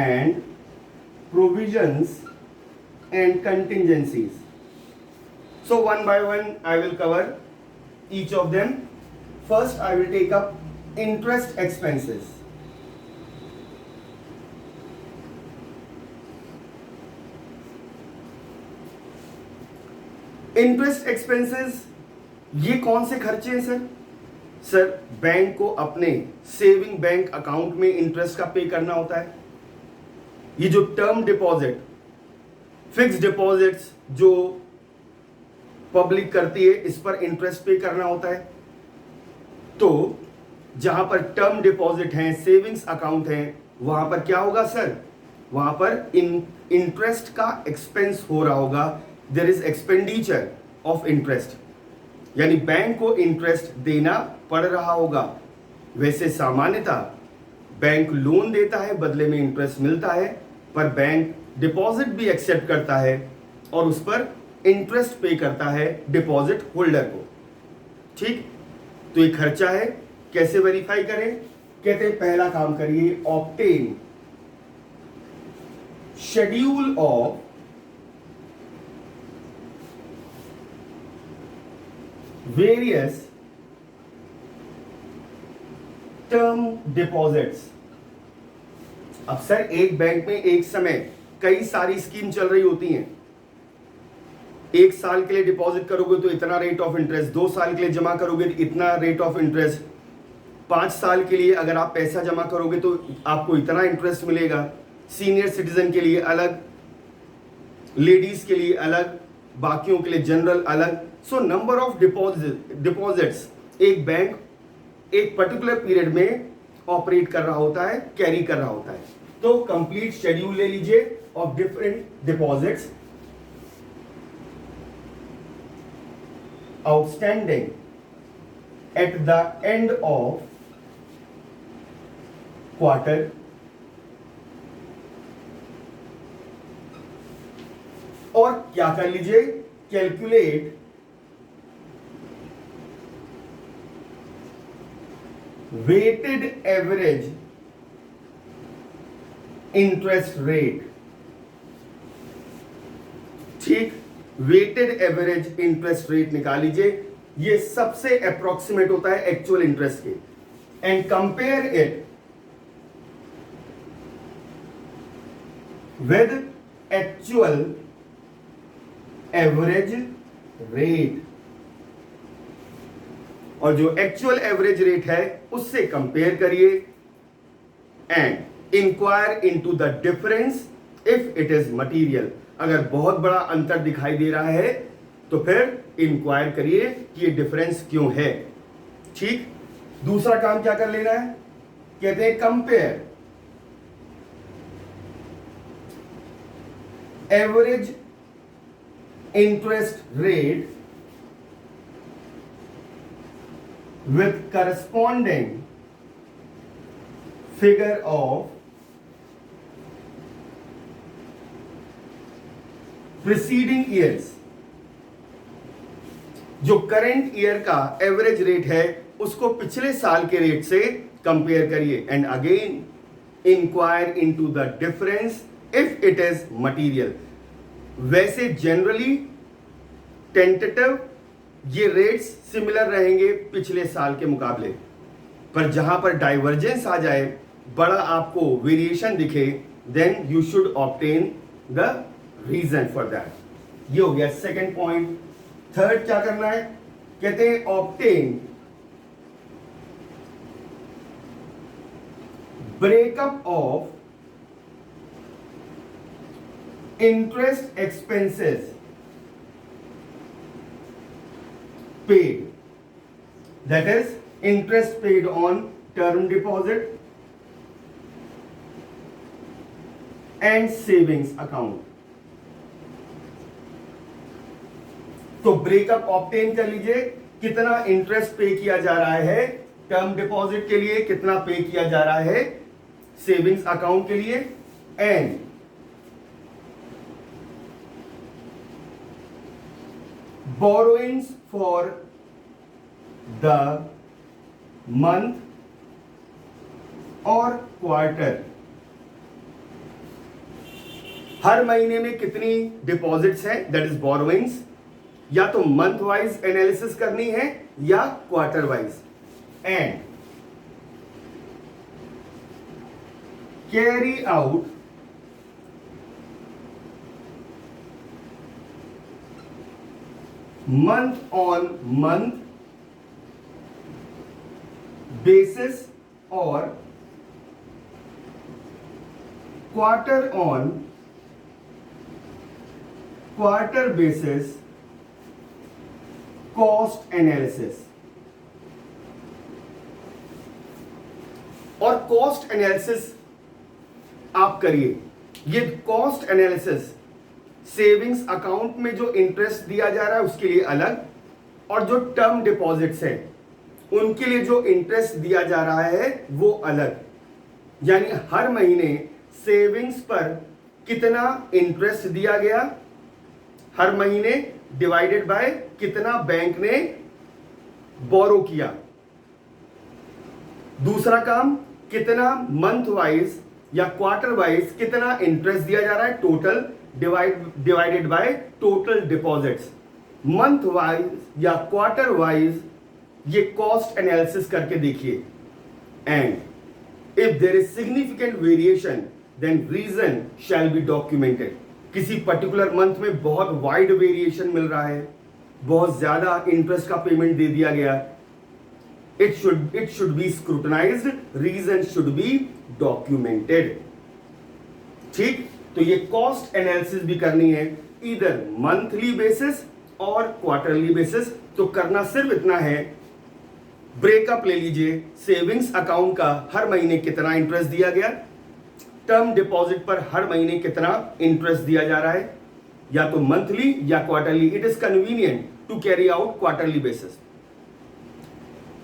and provisions and contingencies. So one by one I will cover each of them. First I will take up interest expenses. Interest expenses ये कौन से खर्चे हैं सर? सर बैंक को अपने सेविंग बैंक अकाउंट में इंटरेस्ट का पे करना होता है। ये जो टर्म डिपॉजिट, फिक्स डिपॉजिट्स जो पब्लिक करती है, इस पर इंटरेस्ट पे करना होता है। तो जहां पर टर्म डिपॉजिट हैं, सेविंग्स अकाउंट हैं, वहां पर क्या होगा सर? वहां पर इंटरेस्ट का एक्सपेंस हो रहा होगा। There is expenditure of interest, यानी बैंक को इंटरेस्ट देना पड़ रहा होगा। वैसे सामान्यतः बैंक लोन देता है, बदले में इंटरेस्ट मिलता है, पर बैंक डिपॉजिट भी एक्सेप्ट करता है और उस पर इंटरेस्ट पे करता है डिपॉजिट होल्डर को। ठीक, तो ये खर्चा है। कैसे वेरीफाई करें? कहते हैं पहला काम करिए, obtain schedule of various term deposits. अब सर एक बैंक में एक समय कई सारी स्कीम चल रही होती हैं। 1 साल के लिए डिपॉजिट करोगे तो इतना रेट ऑफ इंटरेस्ट, 2 साल के लिए जमा करोगे तो इतना रेट ऑफ इंटरेस्ट, 5 साल के लिए अगर आप पैसा जमा करोगे तो आपको इतना इंटरेस्ट मिलेगा, सीनियर सिटीजन के लिए अलग, लेडीज के लिए अलग, बाकियों के लिए जनरल अलग। सो नंबर ऑफ डिपॉजिट्स एक बैंक एक पर्टिकुलर पीरियड में ऑपरेट कर रहा होता है, कैरी कर रहा होता है। तो कंप्लीट शेड्यूल ले लीजिए of different deposits. Outstanding at the end of quarter, और क्या कर लीजिए, calculate weighted average interest rate. ठीक, वेटेड एवरेज इंटरेस्ट रेट निकाल लीजिए, ये सबसे अप्रोक्सीमेट होता है एक्चुअल इंटरेस्ट के, and compare it with actual average rate, और जो एक्चुअल एवरेज रेट है उससे कंपेयर करिए, and enquire into the difference if it is material. अगर बहुत बड़ा अंतर दिखाई दे रहा है तो फिर इंक्वायर करिए कि ये डिफरेंस क्यों है। ठीक, दूसरा काम क्या कर लेना है, कहते हैं compare average interest rate with corresponding figure of preceding years। जो करंट ईयर का एवरेज रेट है उसको पिछले साल के रेट से कंपेयर करिए, and again enquire into the difference if it is material. वैसे जनरली टेंटेटिव ये रेट्स सिमिलर रहेंगे पिछले साल के मुकाबले, पर जहां पर डाइवर्जेंस आ जाए, बड़ा आपको वेरिएशन दिखे, then you should obtain the reason for that. ये हो गया सेकंड पॉइंट। थर्ड क्या करना है, कहते हैं obtain breakup of interest expenses paid, that is interest paid on term deposit and savings account। तो ब्रेकअप ऑब्टेन कर लीजिए, कितना इंटरेस्ट पे किया जा रहा है टर्म डिपॉजिट के लिए, कितना पे किया जा रहा है सेविंग्स अकाउंट के लिए, and borrowings for the month और क्वार्टर। हर महीने में कितनी डिपॉजिट्स हैं, दैट इज बोरोइंग्स। या तो मंथ वाइज एनालिसिस करनी है या quarter wise, and carry out month on month basis और quarter on quarter basis cost analysis. और कॉस्ट एनालिसिस आप करिए। ये कॉस्ट एनालिसिस सेविंग्स अकाउंट में जो इंटरेस्ट दिया जा रहा है उसके लिए अलग, और जो टर्म डिपॉजिट्स हैं उनके लिए जो इंटरेस्ट दिया जा रहा है वो अलग। यानी हर महीने सेविंग्स पर कितना इंटरेस्ट दिया गया, हर महीने डिवाइडेड बाय कितना बैंक ने बोरो किया। दूसरा काम, कितना मंथ वाइज या क्वार्टर वाइज कितना इंटरेस्ट दिया जा रहा है, total divided by total deposits. Month wise या क्वार्टर वाइज ये कॉस्ट एनालिसिस करके देखिए, and if there is significant variation then reason shall be documented. किसी पर्टिकुलर मंथ में बहुत वाइड वेरिएशन मिल रहा है, बहुत ज्यादा इंटरेस्ट का पेमेंट दे दिया गया, it should be scrutinized, reason should be documented। ठीक, तो ये कॉस्ट एनालिसिस भी करनी है इधर मंथली बेसिस और क्वार्टरली बेसिस। तो करना सिर्फ इतना है, ब्रेकअप ले लीजिए, सेविंग्स अकाउंट का हर महीने कितना इंटरेस्ट दिया गया, टर्म डिपॉजिट पर हर महीने कितना इंटरेस्ट दिया जा रहा है, या तो मंथली या quarterly. It is convenient to carry out quarterly basis,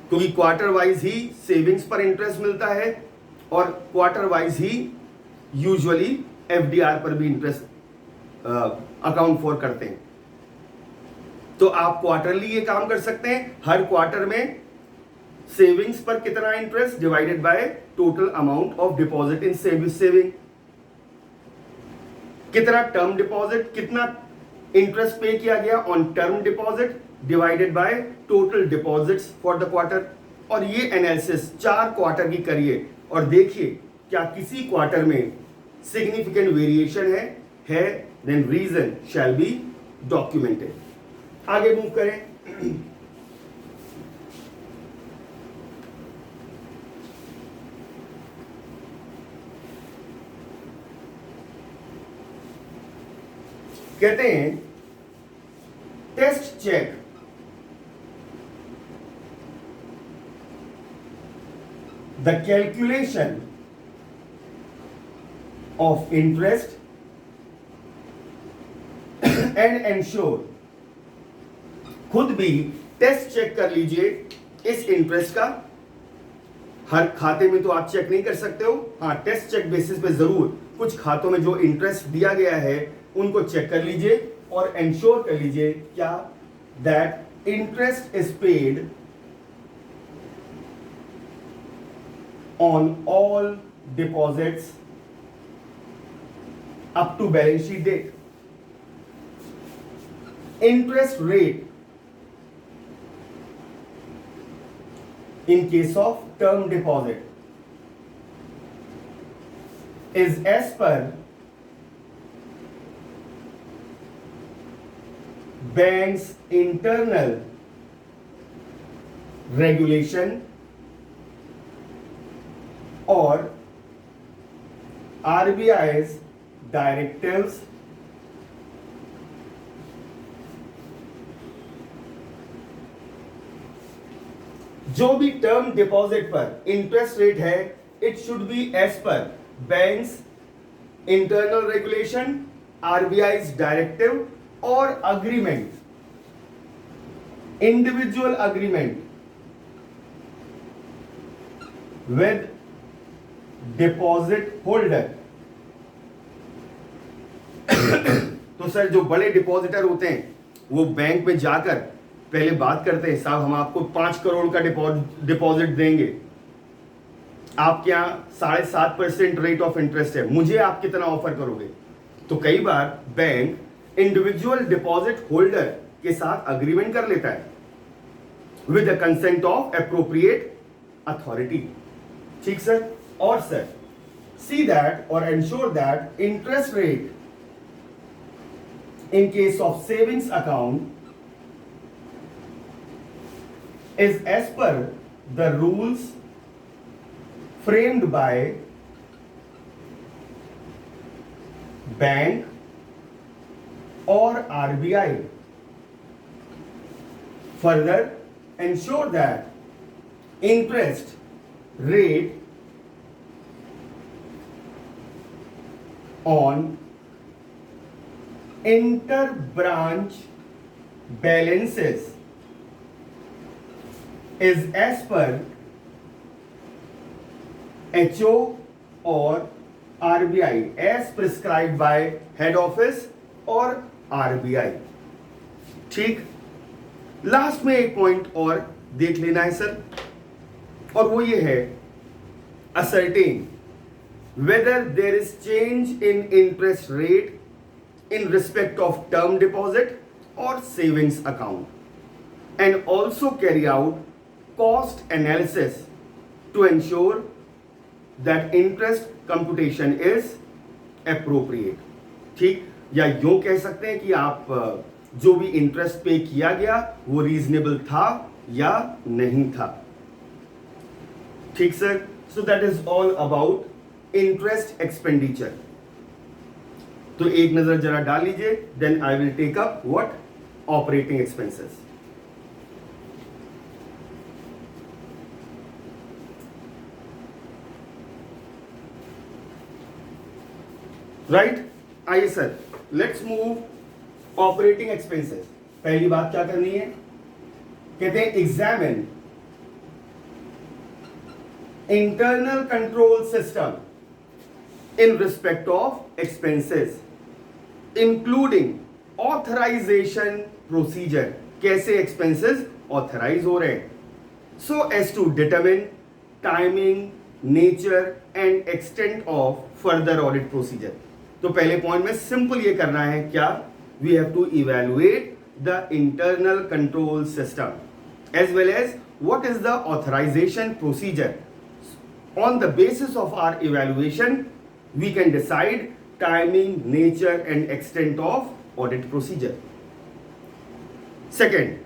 क्योंकि क्वार्टर वाइज ही सेविंग्स पर इंटरेस्ट मिलता है और क्वार्टर वाइज ही यूजुअली एफडीआर पर भी इंटरेस्ट अकाउंट फॉर करते हैं। तो आप क्वार्टरली ये काम कर सकते हैं, हर क्वार्टर में सेविंग्स पर कितना interest divided by total amount of deposit in saving, कितना टर्म डिपॉजिट, कितना इंटरेस्ट पे किया गया on term deposit divided by total deposits for the quarter. और ये एनालिसिस 4 क्वार्टर की करिए और देखिए क्या किसी क्वार्टर में सिग्निफिकेंट वेरिएशन है, then reason shall be documented. आगे मूव करें। कहते हैं test check the calculation of interest and ensure, खुद भी टेस्ट चेक कर लीजिए इस इंटरेस्ट का। हर खाते में तो आप चेक नहीं कर सकते हो, हाँ टेस्ट चेक बेसिस पे जरूर कुछ खातों में जो इंटरेस्ट दिया गया है उनको चेक कर लीजिए और एंश्योर कर लीजिए क्या that interest is paid on all deposits up to balance sheet date. Interest rate in case of term deposit is as per bank's internal regulation or RBI's directives जो भी टर्म डिपॉजिट पर इंटरेस्ट रेट है it should be as per banks internal regulation, RBI directive और agreement, individual agreement with deposit holder. तो सर जो बड़े डिपॉजिटर होते हैं वो बैंक में जाकर पहले बात करते हैं, साहब हम आपको 5 करोड़ का डिपॉजिट देंगे, आपके यहाँ 7.5% रेट ऑफ इंटरेस्ट है, मुझे आप कितना ऑफर करोगे। तो कई बार बैंक इंडिविजुअल डिपॉजिट होल्डर के साथ अग्रीमेंट कर लेता है with the consent of appropriate authority. ठीक सर। और सर सी दैट और ensure that interest rate in case of savings account is as per the rules framed by bank or RBI. Further, ensure that interest rate on inter-branch balances is as per HO or RBI as prescribed by head office और RBI। ठीक, लास्ट में एक पॉइंट और देख लेना है सर, और वो ये है ascertain whether there is change in interest rate in respect of term deposit or savings account and also carry out cost analysis to ensure that interest computation is appropriate। ठीक, या यूं कह सकते हैं कि आप जो भी इंटरेस्ट पे किया गया वो रीजनेबल था या नहीं था। ठीक sir. So that is all about interest expenditure. तो एक नजर जरा डाल लीजिए. Then I will take up what? Operating expenses. Right. आइए sir, let's move operating expenses. पहली बात क्या करनी है? कहते हैं examine internal control system in respect of expenses including authorization procedure. कैसे expenses authorize हो रहे हैं? So as to determine timing, nature and extent of further audit procedure. तो पहले पॉइंट में सिंपल ये करना है क्या? We have to evaluate the internal control system as well as what is the authorization procedure. On the basis of our evaluation, we can decide timing, nature and extent of audit procedure. Second,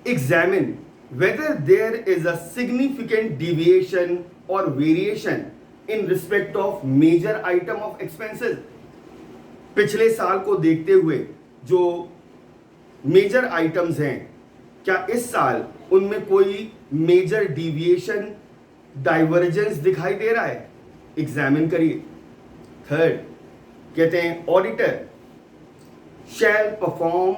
examine whether there is a significant deviation or variation in respect of major item of expenses. पिछले साल को देखते हुए जो मेजर आइटम्स हैं, क्या इस साल उनमें कोई मेजर डिविएशन, डाइवर्जेंस दिखाई दे रहा है? एग्जामिन करिए. थर्ड, कहते हैं auditor shall perform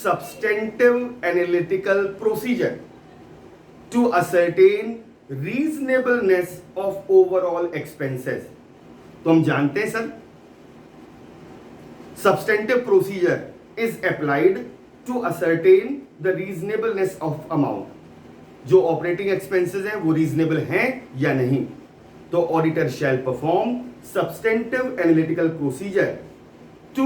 substantive analytical procedure to ascertain reasonableness of overall expenses. तो हम जानते हैं सर, substantive procedure is applied to ascertain the reasonableness of amount. जो ऑपरेटिंग एक्सपेंसेस हैं वो रीजनेबल हैं या नहीं. तो auditor shall perform substantive analytical procedure to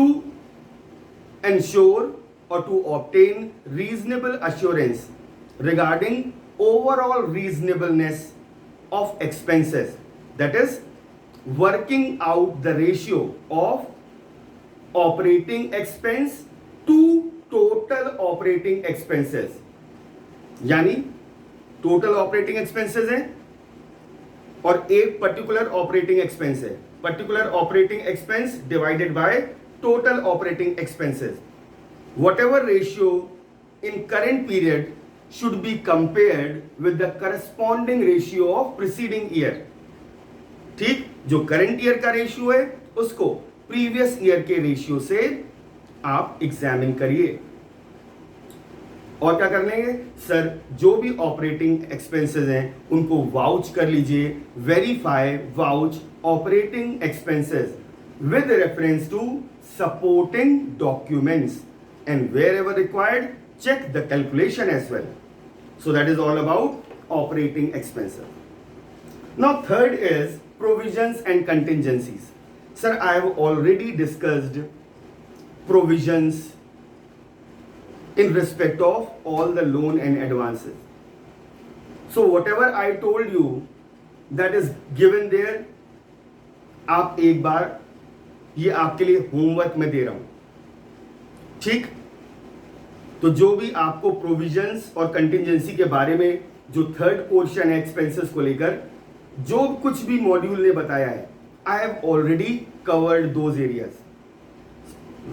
ensure or to obtain reasonable assurance regarding overall reasonableness of expenses, that is working out the ratio of operating expense to total operating expenses. यानी total operating expenses है और एक पर्टिकुलर ऑपरेटिंग एक्सपेंस है. Particular operating expense divided by total operating expenses. Whatever ratio in current period should be compared with the corresponding ratio of preceding year. ठीक, जो करंट ईयर का रेशियो है उसको प्रीवियस ईयर के रेशियो से आप एग्जामिन करिए. और क्या करने हैं सर? जो भी ऑपरेटिंग एक्सपेंसेस हैं उनको वाउच कर लीजिए. Verify vouch operating expenses with reference to supporting documents and wherever required check the calculation as well. So that is all about operating expenses. Now third is provisions and contingencies. Sir, I have already discussed provisions in respect of all the loan and advances. So whatever I told you that is given there, आप एक बार ये आपके लिए होमवर्क में दे रहा हूं. ठीक, तो जो भी आपको प्रोविजंस और कंटिजेंसी के बारे में जो थर्ड पोर्शन है एक्सपेंसेस को लेकर जो कुछ भी मॉड्यूल ने बताया है, I have already covered those areas.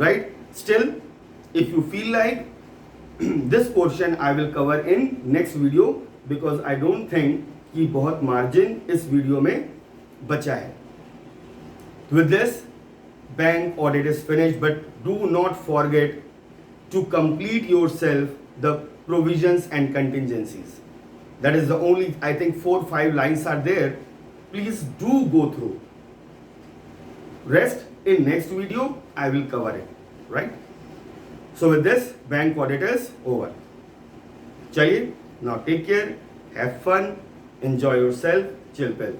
Right. Still if you feel like this portion I will cover in next video because I don't think कि बहुत margin इस वीडियो में बचा है. With this, bank audit is finished, but do not forget to complete yourself the provisions and contingencies. That is the only, I think 4-5 lines are there. Please do go through. Rest in next video I will cover it. Right. So with this, bank audit is over. Chaliye, now take care, have fun, enjoy yourself, chill pill.